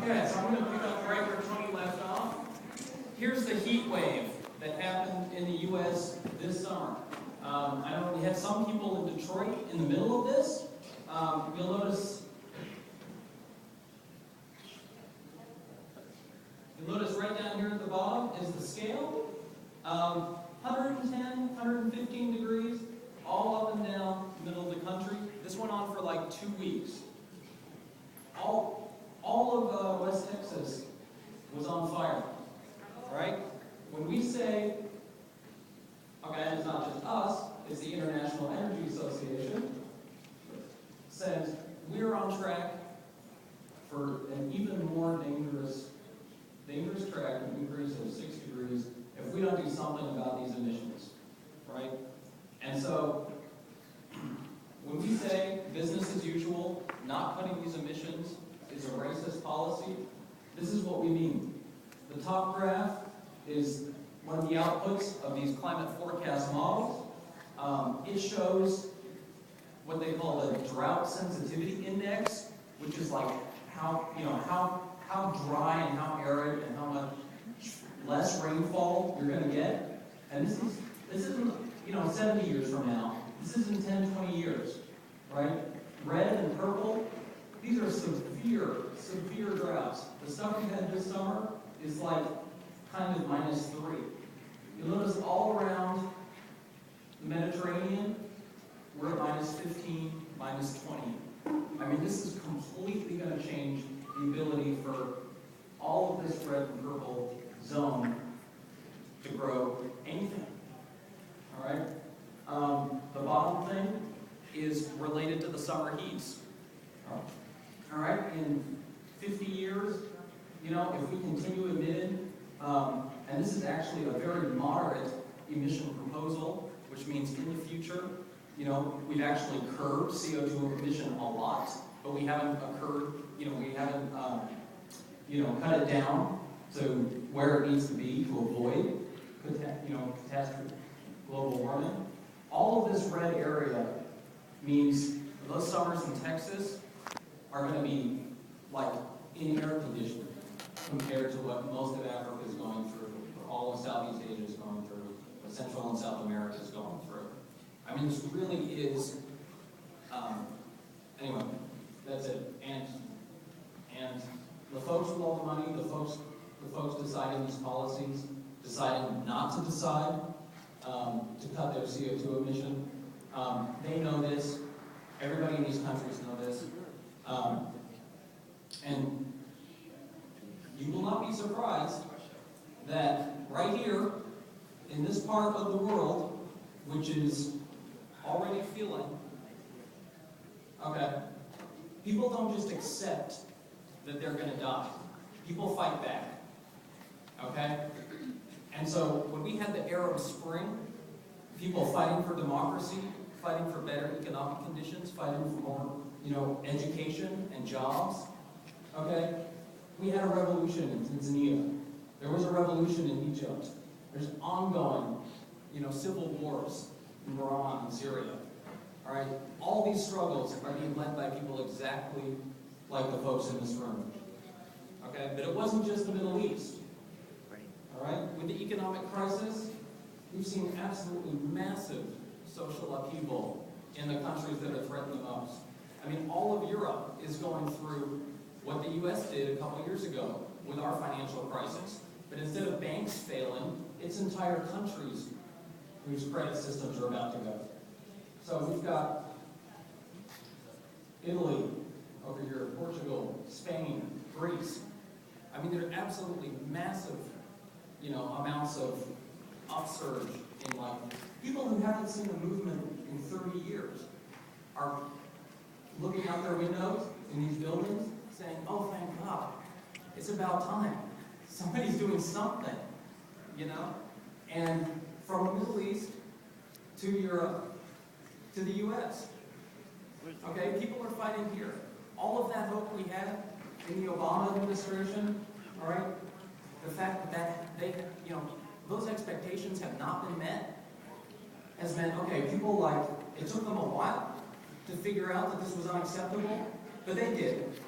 Okay, so I'm going to pick up right where Tony left off. Here's the heat wave that happened in the U.S. this summer. I know we had some people in Detroit in the middle of this. You'll notice right down here at the bottom is the scale. 110, 115 degrees, all up and down the middle of the country. This went on for like 2 weeks. All of West Texas was on fire, right? When we say, okay, and it's not just us, it's the International Energy Association, says we're on track for an even more dangerous track, an increase of 6 degrees, if we don't do something about these emissions, right? And so, when we say business as usual, not cutting these emissions is a racist policy, this is what we mean. The top graph is one of the outputs of these climate forecast models. It shows what they call the drought sensitivity index, which is like how dry and how arid and how much less rainfall you're going to get. And this isn't 70 years from now. This isn't 10, 20 years, right? Red and purple, these are severe droughts. The stuff we had this summer is like kind of -3. You'll notice all around the Mediterranean, we're at -15, -20. I mean, this is completely going to change the ability for all of this red and purple zone to grow anything. All right? The bottom thing is related to the summer heats. All right? In 50 years, if we continue emitting, and this is actually a very moderate emission proposal, which means in the future, we've actually curbed CO2 emission a lot, but we haven't cut it down to where it needs to be to avoid catastrophic global warming. All of this red area means those summers in Texas are going to be like in air conditioning compared to what most of Africa is going through, or all of Southeast Asia is going through, what Central and South America is going through. I mean, this really is. Anyway, that's it. And the folks with all the money, the folks deciding these policies, deciding not to decide to cut their CO2 emission, they know this. Everybody in these countries know this. And you will not be surprised that right here, in this part of the world, which is already feeling, okay, people don't just accept that they're going to die. People fight back, okay? And so when we had the Arab Spring, people fighting for democracy, fighting for better economic conditions, fighting for more, education and jobs, okay? We had a revolution in Tanzania. There was a revolution in Egypt. There's ongoing, civil wars in Iran and Syria. All right? All these struggles are being led by people exactly like the folks in this room. Okay? But it wasn't just the Middle East. All right? With the economic crisis, we've seen absolutely massive social upheaval in the countries that are threatened the most. I mean, all of Europe is going through what the U.S. did a couple years ago with our financial crisis. But instead of banks failing, it's entire countries whose credit systems are about to go. So we've got Italy over here, Portugal, Spain, Greece. I mean, there are absolutely massive, amounts of upsurge in life. People who haven't seen a movement in 30 years are looking out their windows in these buildings saying, oh, thank God, it's about time. Somebody's doing something, And from the Middle East to Europe to the U.S., okay, people are fighting here. All of that hope we had in the Obama administration, all right, the fact that they, those expectations have not been met has meant, okay, people it took them a while to figure out that this was unacceptable, but they did.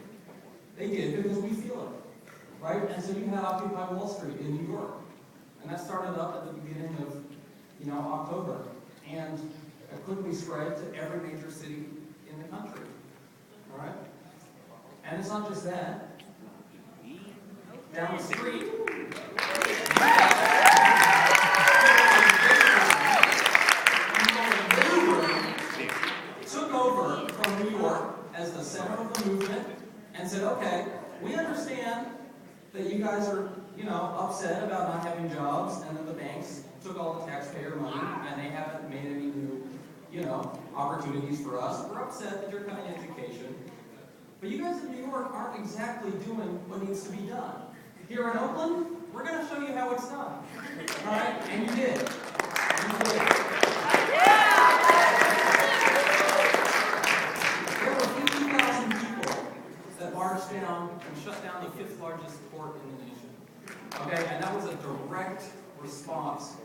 They did because we feel it, right? And so you had Occupy Wall Street in New York, and that started up at the beginning of, October, and it quickly spread to every major city in the country. All right? And it's not just that. Down the street, took over from New York as the center of the movement and said, okay, we understand that you guys are, upset about not having jobs, and that the banks took all the taxpayer money and they haven't made any new, opportunities for us. We're upset that you're cutting education. But you guys in New York aren't exactly doing what needs to be done. Here in Oakland, we're going to show you how it's done. All right? And you did. There were 50,000 people that marched down and shut down the 5th largest port in the nation. Okay? And that was a direct response.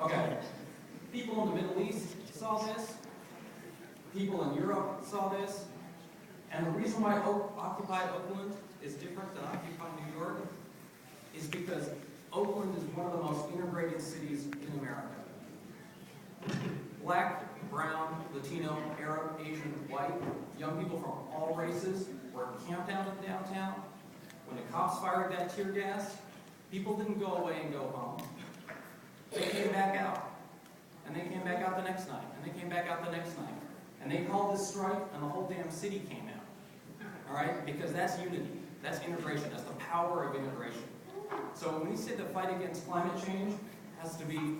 Okay. People in the Middle East saw this. People in Europe saw this. And the reason why Occupy Oakland is different than Occupy New York is because Oakland is one of the most integrated cities in America. Black, brown, Latino, Arab, Asian, white, young people from all races were camped out in downtown. When the cops fired that tear gas, people didn't go away and go home. They came back out. And they came back out the next night. And they came back out the next night. And they called this strike, and the whole damn city came out. All right? Because that's unity. That's integration. That's the power of integration. So when we say the fight against climate change has to be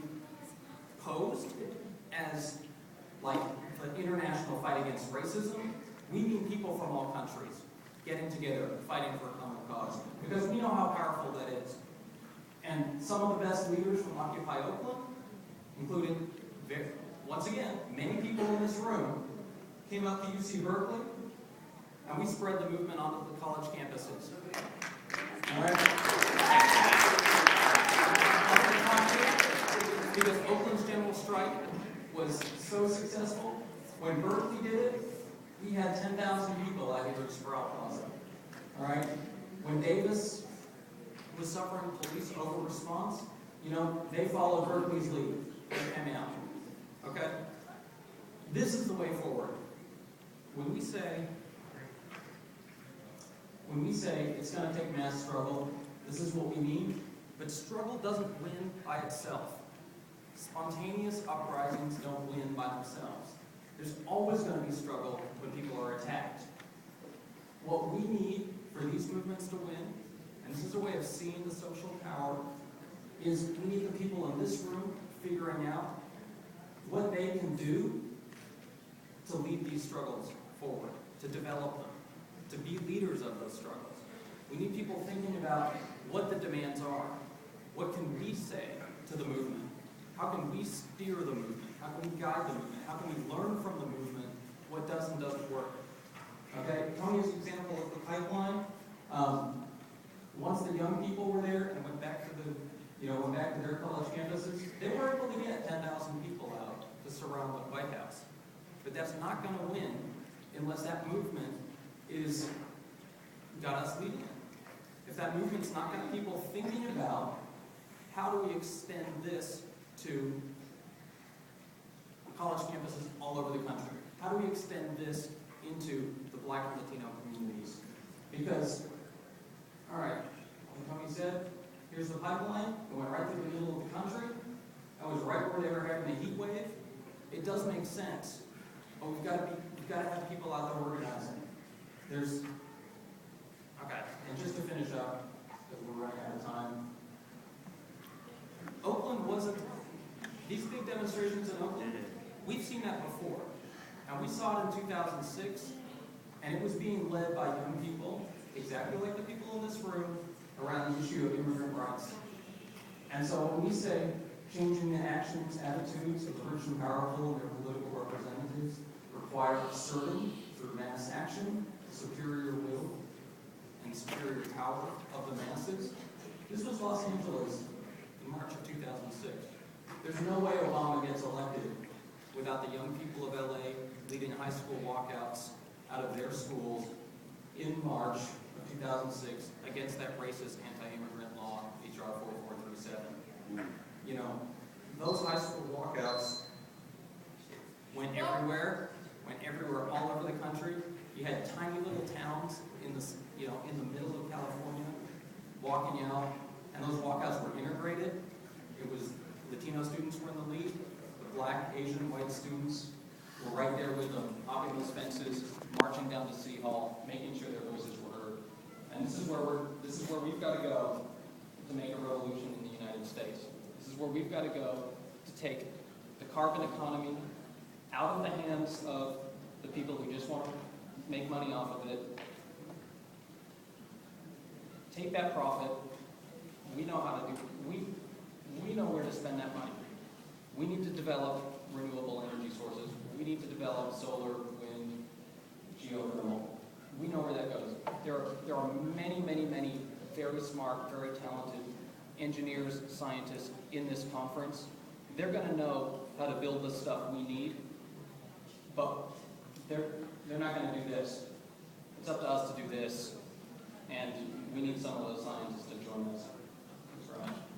posed as like the international fight against racism, we mean people from all countries getting together, fighting for a common cause. Because we know how powerful that is. And some of the best leaders from Occupy Oakland, including, once again, many people in this room, came up to UC-Berkeley, and we spread the movement onto the college campuses. All right? Because Oakland's general strike was so successful, when Berkeley did it, we had 10,000 people out here at Sprout Plaza. All right? When Davis was suffering police over-response, they followed Berkeley's lead. They came out. Okay? This is the way forward. When we say it's going to take mass struggle, this is what we mean. But struggle doesn't win by itself. Spontaneous uprisings don't win by themselves. There's always going to be struggle when people are attacked. What we need for these movements to win, and this is a way of seeing the social power, is we need the people in this room figuring out what they can do to lead these struggles forward, to develop them, to be leaders of those struggles. We need people thinking about what the demands are. What can we say to the movement? How can we steer the movement? How can we guide the movement? How can we learn from the movement what does and doesn't work? Okay, Tony's example of the pipeline. Once the young people were there and went back to their college campuses, they were able to get 10,000 people out to surround the White House. But that's not going to win unless that movement got us leading it. If that movement's not got people thinking about how do we extend this to college campuses all over the country? How do we extend this into the Black and Latino communities? Because, all right, like Tony said, here's the pipeline. It went right through the middle of the country. That was right where they were having the heat wave. It does make sense, but we've got to have people out there organizing. Okay, and just to finish up, because we're running out of time. Oakland wasn't, these big demonstrations in Oakland, we've seen that before. And we saw it in 2006, and it was being led by young people, exactly like the people in this room, around the issue of immigrant rights. And so when we say changing the actions, attitudes of the rich and powerful and their political representatives require asserting through mass action, superior will, and superior power of the masses. This was Los Angeles in March of 2006. There's no way Obama gets elected without the young people of LA leading high school walkouts out of their schools in March of 2006 against that racist anti-immigrant law, HR 4437. You know, those high school walkouts went everywhere all over the country. You had tiny little towns in the, in the middle of California walking out, and those walkouts were integrated. It was Latino students were in the lead, the black, Asian, white students were right there with them, hopping those fences, marching down to City Hall, making sure their voices were heard. And this is where we've got to go to make a revolution in the United States. This is where we've got to go to take the carbon economy out of the hands of the people who just want to make money off of it. Take that profit. We know how to do. We know where to spend that money. We need to develop renewable energy sources. We need to develop solar, wind, geothermal. We know where that goes. There are many, many, many very smart, very talented engineers, scientists in this conference. They're going to know how to build the stuff we need, but they're not going to do this. It's up to us to do this, and we need some of those scientists to join us. Thanks very much.